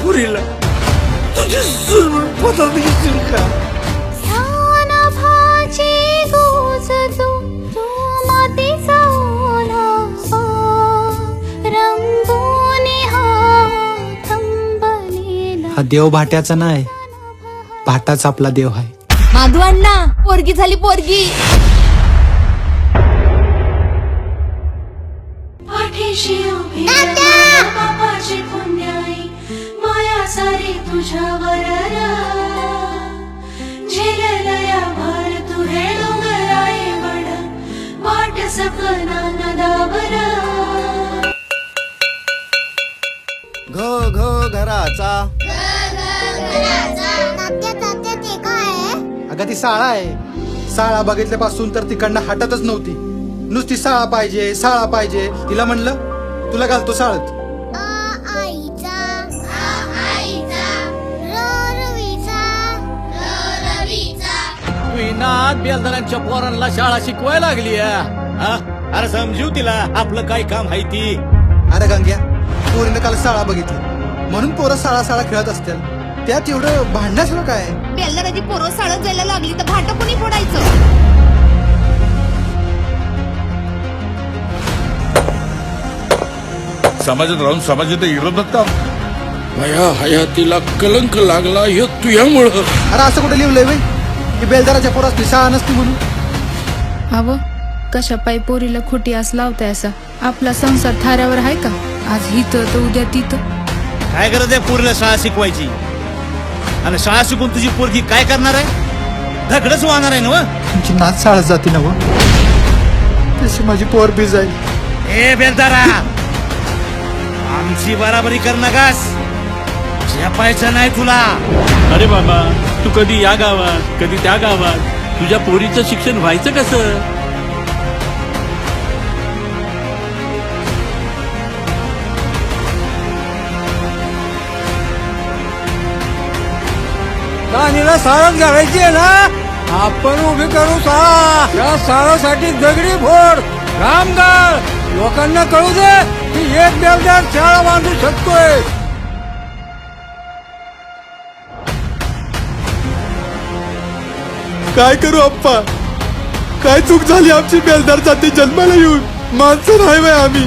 पुरीला तुझी सून पदवी घेशील का? हा देव भाट्याचा नाही, भाटाच आपला देव आहे. माधू अण्णा, पोरगी झाली पोरगी. माया सारी तुझ्यावर झेललया भार तुहे डोंगराये वड वाट सकना नदावर. घो घो घराचा. अगं ती साळा आहे. साळा बघितल्यापासून तर तिकडनं हटतच नव्हती. नुसती साळा पाहिजे साळा पाहिजे. तिला म्हणलं तुला घालतो साळत. बेलदारांच्या पोरांना शाळा शिकवायला लागली. अरे समजू तिला आपलं काय काम आहे ती. अरे गंग्या, पोरीनं काल साळा बघितली म्हणून पोरं साळा साळा खेळत असतील. त्यात एवढं भांडण्याचं काय? बेलदाराची पोरं साळत जायला लागली तर भाट कोणी फोडायचं? समाजात राहून समाजाच्या विरोधात काम. माझ्या हयातीला कलंक लागला हे तुझ्यामुळं. अरे असं कुठे लिहिलंय बाई की बेलदाराच्या पोरास शाळा नसती म्हणून? अव कशा पायी पोरीला खोटी आस लावताय? असा आपला संसार थाऱ्यावर आहे का? आज हिथं तर उद्या तिथं. काय गरज आहे पोरीला शाळा शिकवायची? आणि शाळा शिकून तुझी पोरगी काय करणार आहे? धगडच वाहणार आहे ना. तुमची नाच शाळा जाते ना व, तशी माझी पोर बी जाईल. ए बेलदारा, आमची बराबरी कर नगास. झेपायचं नाही तुला. अरे बाबा, तू कधी या गावात कधी त्या गावात. तुझ्या पोरीचं शिक्षण व्हायचं कसं? कानीला साळच घालायची आहे ना, आपण उभी करू साळा. या साळासाठी दगडी फोड कामगार लोकांना कळू दे की एक बेलदार शाळा बांधू शकतोय. काय करू अप्पा? काय चूक झाली आमची बेलदार जाती जन्माला येऊन? माणसं नाही बाई आम्ही.